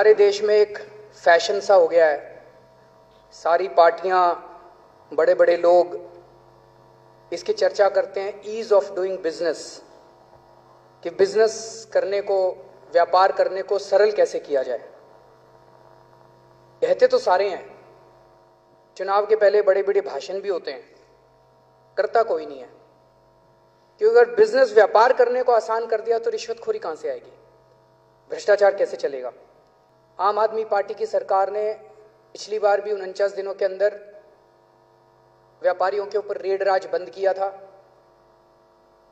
हमारे देश में एक फैशन सा हो गया है, सारी पार्टियां, बड़े बड़े लोग इसकी चर्चा करते हैं ईज ऑफ डूइंग बिजनेस, कि बिजनेस करने को, व्यापार करने को सरल कैसे किया जाए। कहते तो सारे हैं, चुनाव के पहले बड़े बड़े भाषण भी होते हैं, करता कोई नहीं है। क्योंकि अगर बिजनेस व्यापार करने को आसान कर दिया तो रिश्वतखोरी कहां से आएगी, भ्रष्टाचार कैसे चलेगा। आम आदमी पार्टी की सरकार ने पिछली बार भी 49 दिनों के अंदर व्यापारियों के ऊपर रेड राज बंद किया था।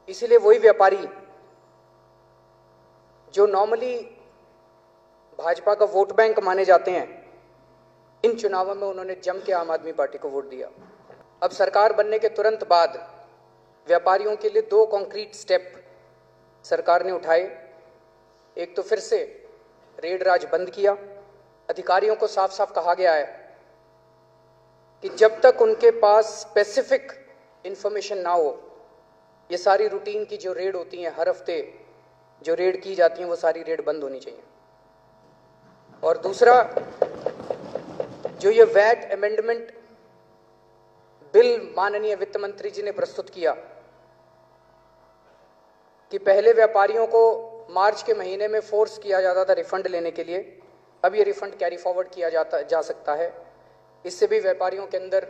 इसीलिए वही व्यापारी जो नॉर्मली भाजपा का वोट बैंक माने जाते हैं, इन चुनावों में उन्होंने जम के आम आदमी पार्टी को वोट दिया। अब सरकार बनने के तुरंत बाद व्यापारियों के लिए 2 कॉन्क्रीट स्टेप सरकार ने उठाए। एक तो फिर से रेड राज बंद किया। अधिकारियों को साफ साफ कहा गया है कि जब तक उनके पास स्पेसिफिक इंफॉर्मेशन ना हो, ये सारी रूटीन की जो रेड होती हैं, हर हफ्ते जो रेड की जाती हैं, वो सारी रेड बंद होनी चाहिए। और दूसरा, जो ये वैट अमेंडमेंट बिल माननीय वित्त मंत्री जी ने प्रस्तुत किया कि पहले व्यापारियों को मार्च के महीने में फोर्स किया जाता था रिफंड लेने के लिए, अब ये रिफंड कैरी फॉरवर्ड किया जा सकता है। इससे भी व्यापारियों के अंदर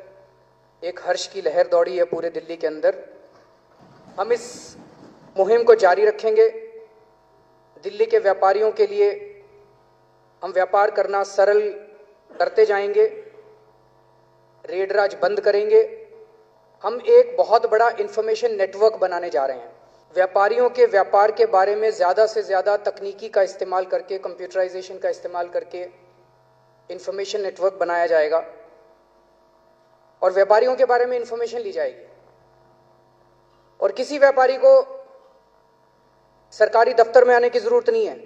एक हर्ष की लहर दौड़ी है पूरे दिल्ली के अंदर। हम इस मुहिम को जारी रखेंगे। दिल्ली के व्यापारियों के लिए हम व्यापार करना सरल करते जाएंगे, रेड राज बंद करेंगे। हम एक बहुत बड़ा इंफॉर्मेशन नेटवर्क बनाने जा रहे हैं। व्यापारियों के व्यापार के बारे में ज़्यादा से ज़्यादा तकनीकी का इस्तेमाल करके, कंप्यूटराइजेशन का इस्तेमाल करके इंफॉर्मेशन नेटवर्क बनाया जाएगा और व्यापारियों के बारे में इंफॉर्मेशन ली जाएगी। और किसी व्यापारी को सरकारी दफ्तर में आने की ज़रूरत नहीं है।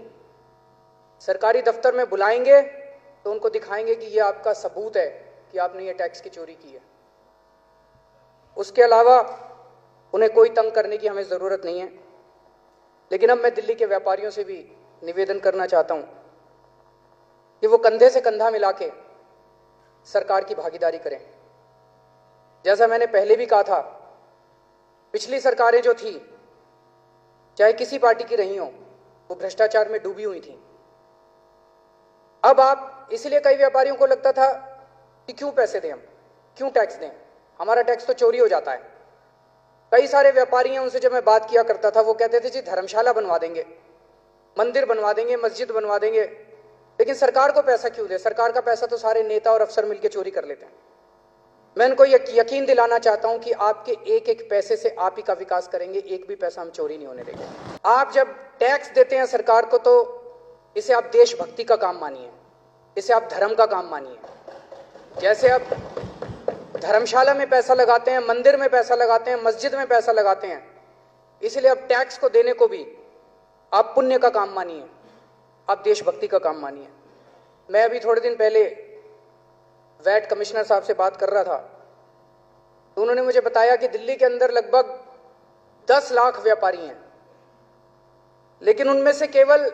सरकारी दफ्तर में बुलाएंगे तो उनको दिखाएंगे कि ये आपका सबूत है कि आपने ये टैक्स की चोरी की है। उसके अलावा उन्हें कोई तंग करने की हमें ज़रूरत नहीं है। लेकिन अब मैं दिल्ली के व्यापारियों से भी निवेदन करना चाहता हूं कि वो कंधे से कंधा मिला के सरकार की भागीदारी करें। जैसा मैंने पहले भी कहा था, पिछली सरकारें जो थी, चाहे किसी पार्टी की रही हो, वो भ्रष्टाचार में डूबी हुई थी। अब आप, इसलिए कई व्यापारियों को लगता था कि क्यों पैसे दें, हम क्यों टैक्स दें, हमारा टैक्स तो चोरी हो जाता है। कई सारे व्यापारी हैं, उनसे जब मैं बात किया करता था, वो कहते थे जी धर्मशाला बनवा देंगे, मंदिर बनवा देंगे, मस्जिद बनवा देंगे, लेकिन सरकार को पैसा क्यों दे, सरकार का पैसा तो सारे नेता और अफसर मिलकर चोरी कर लेते हैं। मैं उनको यकीन दिलाना चाहता हूं कि आपके एक एक पैसे से आप ही का विकास करेंगे, एक भी पैसा हम चोरी नहीं होने देंगे। आप जब टैक्स देते हैं सरकार को, तो इसे आप देशभक्ति का काम मानिए, इसे आप धर्म का काम मानिए। जैसे आप धर्मशाला में पैसा लगाते हैं, मंदिर में पैसा लगाते हैं, मस्जिद में पैसा लगाते हैं, इसलिए अब टैक्स को देने को भी आप पुण्य का काम मानिए, आप देशभक्ति का काम मानिए। मैं अभी थोड़े दिन पहले वैट कमिश्नर साहब से बात कर रहा था, तो उन्होंने मुझे बताया कि दिल्ली के अंदर लगभग 10 लाख व्यापारी हैं, लेकिन उनमें से केवल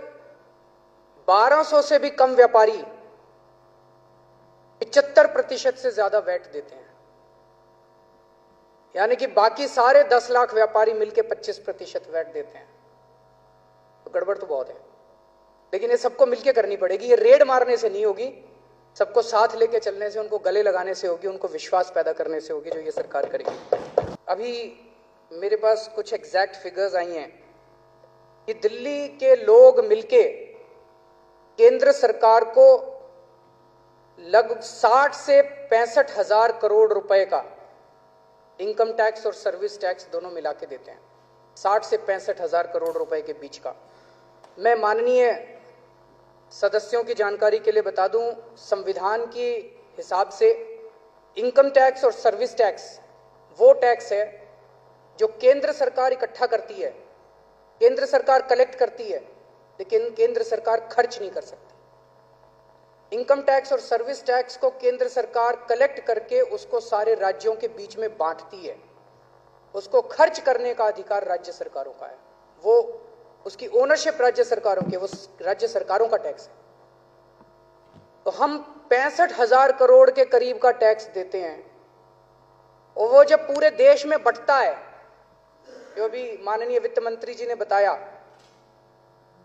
1200 से भी कम व्यापारी 75% से ज्यादा वैट देते हैं। यानी कि बाकी सारे 10 लाख व्यापारी मिलकर 25% वैट देते हैं। तो गड़बड़ तो बहुत है, लेकिन ये सबको मिलकर करनी पड़ेगी। ये रेड मारने से नहीं होगी, सबको साथ लेके चलने से, उनको गले लगाने से होगी, उनको विश्वास पैदा करने से होगी, जो ये सरकार करेगी। अभी मेरे पास कुछ एग्जैक्ट फिगर्स आई हैं कि दिल्ली के लोग मिलके केंद्र सरकार को लगभग 60 से 65 हजार करोड़ रुपए का इनकम टैक्स और सर्विस टैक्स दोनों मिला के देते हैं। 60 से 65 हजार करोड़ रुपए के बीच का। मैं माननीय सदस्यों की जानकारी के लिए बता दूं, संविधान के हिसाब से इनकम टैक्स और सर्विस टैक्स वो टैक्स है जो केंद्र सरकार इकट्ठा करती है, केंद्र सरकार कलेक्ट करती है, लेकिन केंद्र सरकार खर्च नहीं कर सकती। इनकम टैक्स और सर्विस टैक्स को केंद्र सरकार कलेक्ट करके उसको सारे राज्यों के बीच में बांटती है। उसको खर्च करने का अधिकार राज्य सरकारों का है, वो उसकी ओनरशिप राज्य सरकारों की, वो राज्य सरकारों का टैक्स है। तो हम 65,000 करोड़ के करीब का टैक्स देते हैं, और वो जब पूरे देश में बंटता है, जो भी माननीय वित्त मंत्री जी ने बताया,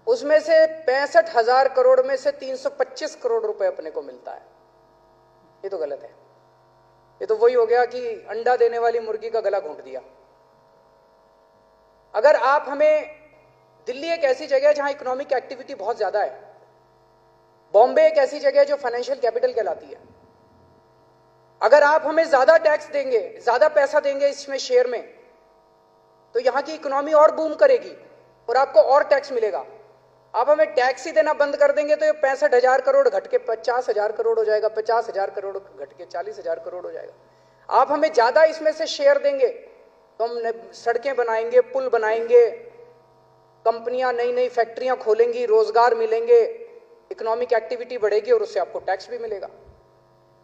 उसमें से 65,000 करोड़ में से 325 करोड़ रुपए अपने को मिलता है। ये तो गलत है। ये तो वही हो गया कि अंडा देने वाली मुर्गी का गला घोंट दिया। अगर आप हमें, दिल्ली एक ऐसी जगह है जहां इकोनॉमिक एक्टिविटी बहुत ज्यादा है, बॉम्बे एक ऐसी जगह है जो फाइनेंशियल कैपिटल कहलाती है, अगर आप हमें ज्यादा टैक्स देंगे, ज्यादा पैसा देंगे इसमें शेयर में, तो यहां की इकोनॉमी और बूम करेगी और आपको और टैक्स मिलेगा। आप हमें टैक्स ही देना बंद कर देंगे तो ये 65,000 करोड़ घट के 50,000 करोड़ हो जाएगा, 50,000 करोड़ घट के 40,000 करोड़ हो जाएगा। आप हमें ज्यादा इसमें से शेयर देंगे तो हम सड़कें बनाएंगे, पुल बनाएंगे, कंपनियां नई नई फैक्ट्रियां खोलेंगी, रोजगार मिलेंगे, इकोनॉमिक एक्टिविटी बढ़ेगी और उससे आपको टैक्स भी मिलेगा।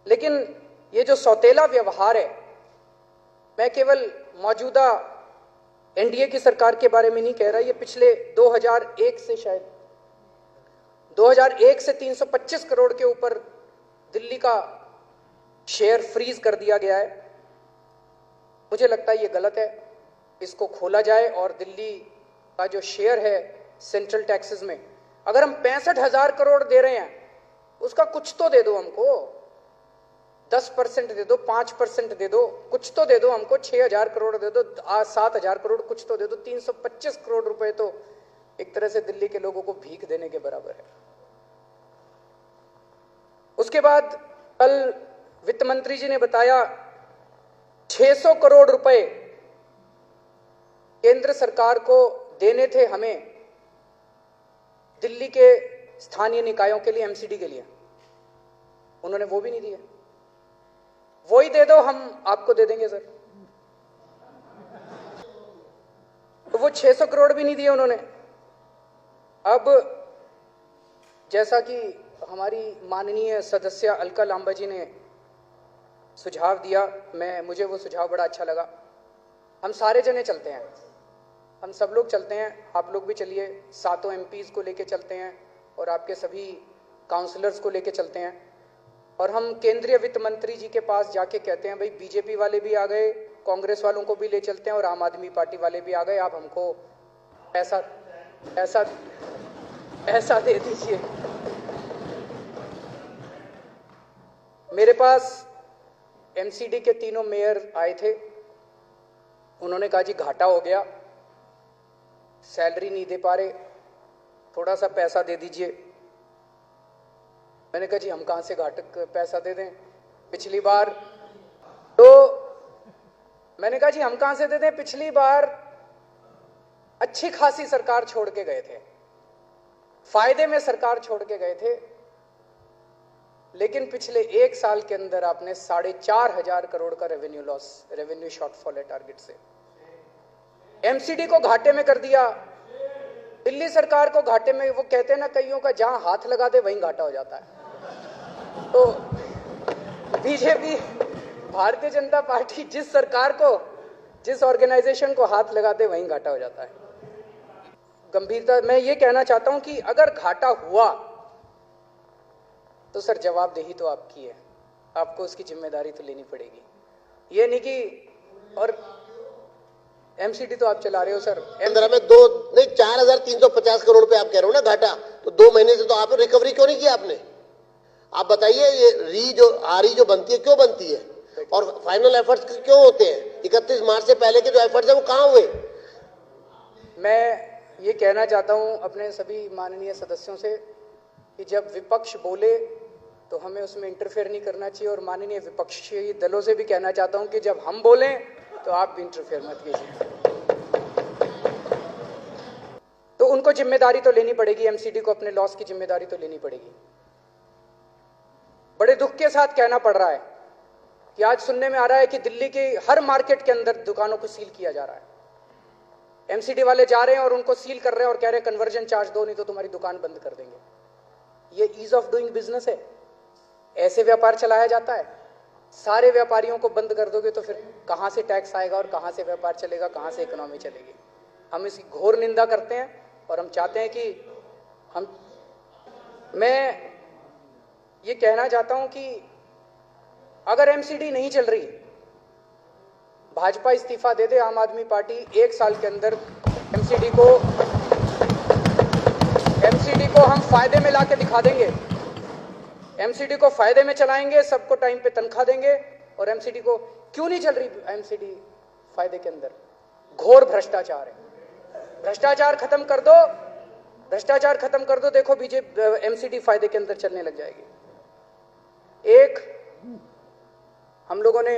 लेकिन ये जो सौतेला व्यवहार है, मैं केवल मौजूदा एनडीए की सरकार के बारे में नहीं कह रहा, ये पिछले 2001 से शायद 2001 से 325 करोड़ के ऊपर दिल्ली का शेयर फ्रीज कर दिया गया है। मुझे लगता है ये गलत है, इसको खोला जाए और दिल्ली का जो शेयर है सेंट्रल टैक्सेस में, अगर हम 65,000 करोड़ दे रहे हैं, उसका कुछ तो दे दो हमको, 10% दे दो, 5% दे दो, कुछ तो दे दो हमको, 6,000 करोड़ दे दो, 7,000 करोड़ कुछ तो दे दो। 325 करोड़ रुपए तो एक तरह से दिल्ली के लोगों को भीख देने के बराबर है। उसके बाद कल वित्त मंत्री जी ने बताया 600 करोड़ रुपए केंद्र सरकार को देने थे हमें दिल्ली के स्थानीय निकायों के लिए, एमसीडी के लिए, उन्होंने वो भी नहीं दिए। वो ही दे दो, हम आपको दे देंगे सर। तो वो 600 करोड़ भी नहीं दिए उन्होंने। अब जैसा कि हमारी माननीय सदस्य अलका लांबा जी ने सुझाव दिया, मुझे वो सुझाव बड़ा अच्छा लगा। हम सारे जने चलते हैं, हम सब लोग चलते हैं, आप लोग भी चलिए, 7 एमपीज को लेके चलते हैं और आपके सभी काउंसलर्स को लेके चलते हैं, और हम केंद्रीय वित्त मंत्री जी के पास जाके कहते हैं, भाई बीजेपी वाले भी आ गए, कांग्रेस वालों को भी ले चलते हैं और आम आदमी पार्टी वाले भी आ गए, आप हमको पैसा ऐसा ऐसा दे दीजिए। मेरे पास एमसीडी के तीनों मेयर आए थे, उन्होंने कहा जी घाटा हो गया, सैलरी नहीं दे पा रहे, थोड़ा सा पैसा दे दीजिए। मैंने कहा जी हम कहां से घाटक पैसा दे दें, पिछली बार तो मैंने कहा जी हम कहां से दे दें, पिछली बार अच्छी खासी सरकार छोड़ के गए थे, फायदे में सरकार छोड़ के गए थे, लेकिन पिछले 1 साल के अंदर आपने 4,500 करोड़ का रेवेन्यू शॉर्टफॉल है टारगेट से, एमसीडी को घाटे में कर दिया, दिल्ली सरकार को घाटे में। वो कहते हैं ना, कईयों का जहां हाथ लगा दे वहीं घाटा हो जाता है। तो बीजेपी, भारतीय जनता पार्टी जिस सरकार को, जिस ऑर्गेनाइजेशन को हाथ लगा दे वहीं घाटा हो जाता है। गंभीरता मैं ये कहना चाहता हूं कि अगर घाटा हुआ तो सर जवाबदेही तो आपकी है, आपको उसकी जिम्मेदारी तो लेनी पड़ेगी। ये नहीं कि, और एमसीडी तो आप चला रहे हो सर, 4,350 करोड़ रुपए आप कह रहे हो ना घाटा, तो 2 महीने से तो आप रिकवरी क्यों नहीं किया आपने? आप बताइए, ये आरी जो बनती है क्यों बनती है, और फाइनल एफर्ट्स क्यों होते हैं? 31 मार्च से पहले के जो एफर्ट्स है वो कहां हुए? मैं ये कहना चाहता हूं अपने सभी माननीय सदस्यों से कि जब विपक्ष बोले तो हमें उसमें इंटरफेयर नहीं करना चाहिए, और माननीय विपक्षी दलों से भी कहना चाहता हूं कि जब हम बोलें तो आप भी इंटरफेयर मत कीजिए। तो उनको जिम्मेदारी तो लेनी पड़ेगी, एमसीडी को अपने लॉस की जिम्मेदारी तो लेनी पड़ेगी। बड़े दुख के साथ कहना पड़ रहा है कि आज सुनने में आ रहा है कि दिल्ली के हर मार्केट के अंदर दुकानों को सील किया जा रहा है। एमसीडी वाले जा रहे हैं और उनको सील कर रहे हैं और कह रहे हैं कन्वर्जन चार्ज दो नहीं तो तुम्हारी दुकान बंद कर देंगे। ये ईज ऑफ डूइंग बिजनेस है, ऐसे व्यापार चलाया जाता है। सारे व्यापारियों को बंद कर दोगे तो फिर कहां से टैक्स आएगा और कहां से व्यापार चलेगा, कहां से इकोनॉमी चलेगी। हम इसकी घोर निंदा करते हैं और हम चाहते हैं कि ये कहना चाहता हूं कि अगर एमसीडी नहीं चल रही, भाजपा इस्तीफा दे दे, आम आदमी पार्टी 1 साल के अंदर एमसीडी को हम फायदे में लाके दिखा देंगे। एमसीडी को फायदे में चलाएंगे, सबको टाइम पे तनख्वाह देंगे। और एमसीडी को क्यों नहीं चल रही एमसीडी फायदे के अंदर? घोर भ्रष्टाचार है। भ्रष्टाचार खत्म कर दो, भ्रष्टाचार खत्म कर दो, देखो बीजेपी एमसीडी फायदे के अंदर चलने लग जाएगी। एक हम लोगों ने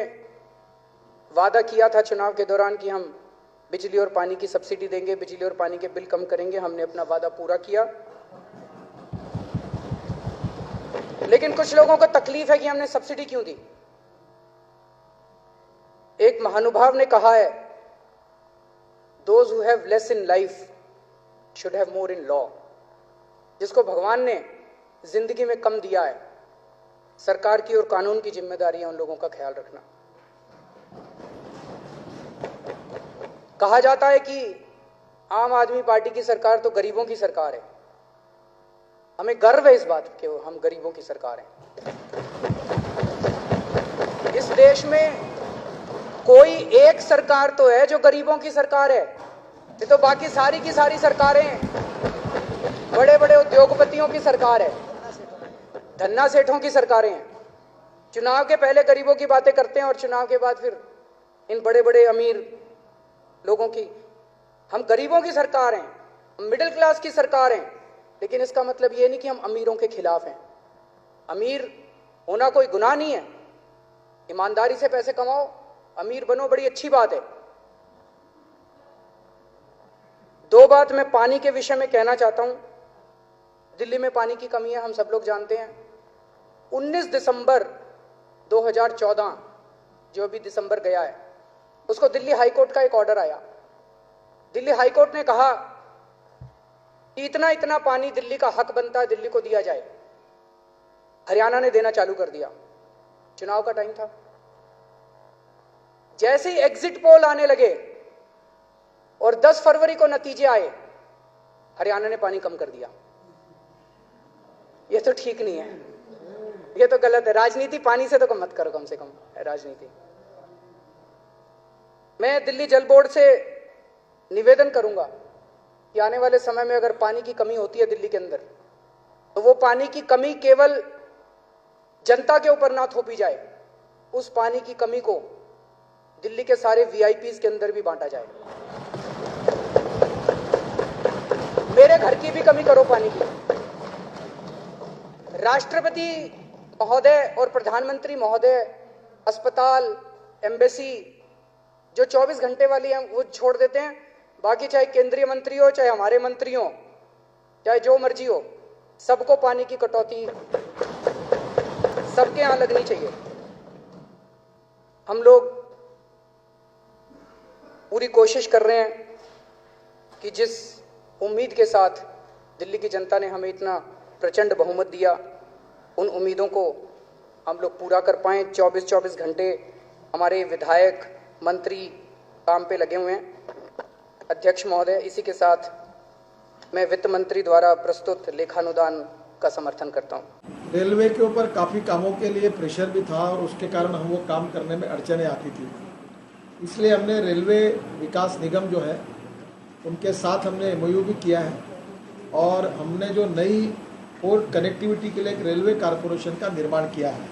वादा किया था चुनाव के दौरान कि हम बिजली और पानी की सब्सिडी देंगे, बिजली और पानी के बिल कम करेंगे। हमने अपना वादा पूरा किया, लेकिन कुछ लोगों को तकलीफ है कि हमने सब्सिडी क्यों दी। एक महानुभाव ने कहा है, Those who have less in life should have more in law। जिसको भगवान ने जिंदगी में कम दिया है, सरकार की और कानून की जिम्मेदारी है उन लोगों का ख्याल रखना। कहा जाता है कि आम आदमी पार्टी की सरकार तो गरीबों की सरकार है। हमें गर्व है इस बात के, हम गरीबों की सरकार हैं। इस देश में कोई एक सरकार तो है जो गरीबों की सरकार है, ये तो बाकी सारी की सारी सरकारें बड़े बड़े उद्योगपतियों की सरकार है, धन्ना सेठों की सरकारें हैं। चुनाव के पहले गरीबों की बातें करते हैं और चुनाव के बाद फिर इन बड़े बड़े अमीर लोगों की। हम गरीबों की सरकार हैं, हम मिडिल क्लास की सरकार हैं, लेकिन इसका मतलब ये नहीं कि हम अमीरों के खिलाफ हैं। अमीर होना कोई गुनाह नहीं है, ईमानदारी से पैसे कमाओ, अमीर बनो, बड़ी अच्छी बात है। दो बात मैं पानी के विषय में कहना चाहता हूं। दिल्ली में पानी की कमी है, हम सब लोग जानते हैं। 19 दिसंबर 2014 जो अभी दिसंबर गया है, उसको दिल्ली हाईकोर्ट का एक ऑर्डर आया। दिल्ली हाईकोर्ट ने कहा कि इतना इतना पानी दिल्ली का हक बनता है, दिल्ली को दिया जाए। हरियाणा ने देना चालू कर दिया। चुनाव का टाइम था। जैसे ही एग्जिट पोल आने लगे और 10 फरवरी को नतीजे आए, हरियाणा ने पानी कम कर दिया। ये तो ठीक नहीं है, ये तो गलत है। राजनीति पानी से तो कम मत करो, कम से कम राजनीति। मैं दिल्ली जल बोर्ड से निवेदन करूंगा कि आने वाले समय में अगर पानी की कमी होती है दिल्ली के अंदर, तो वो पानी की कमी केवल जनता के ऊपर ना थोपी जाए, उस पानी की कमी को दिल्ली के सारे वीआईपीज के अंदर भी बांटा जाए। मेरे घर की भी कमी करो पानी की। राष्ट्रपति महोदय और प्रधानमंत्री महोदय अस्पताल, एम्बेसी जो 24 घंटे वाली है वो छोड़ देते हैं। बाकी चाहे केंद्रीय मंत्री हो, चाहे हमारे मंत्री हो, चाहे जो मर्जी हो, सबको पानी की कटौती सबके यहां लगनी चाहिए। हम लोग पूरी कोशिश कर रहे हैं कि जिस उम्मीद के साथ दिल्ली की जनता ने हमें इतना प्रचंड बहुमत दिया, उन उम्मीदों को हम लोग पूरा कर पाएं। 24-24 घंटे हमारे विधायक मंत्री काम पे लगे हुए हैं। अध्यक्ष महोदय, इसी के साथ मैं वित्त मंत्री द्वारा प्रस्तुत लेखानुदान का समर्थन करता हूं। रेलवे के ऊपर काफ़ी कामों के लिए प्रेशर भी था और उसके कारण हम वो काम करने में अड़चनें आती थी। इसलिए हमने रेलवे विकास निगम जो है उनके साथ हमने MOU भी किया है और हमने जो नई पोर्ट कनेक्टिविटी के लिए एक रेलवे कारपोरेशन का निर्माण किया है।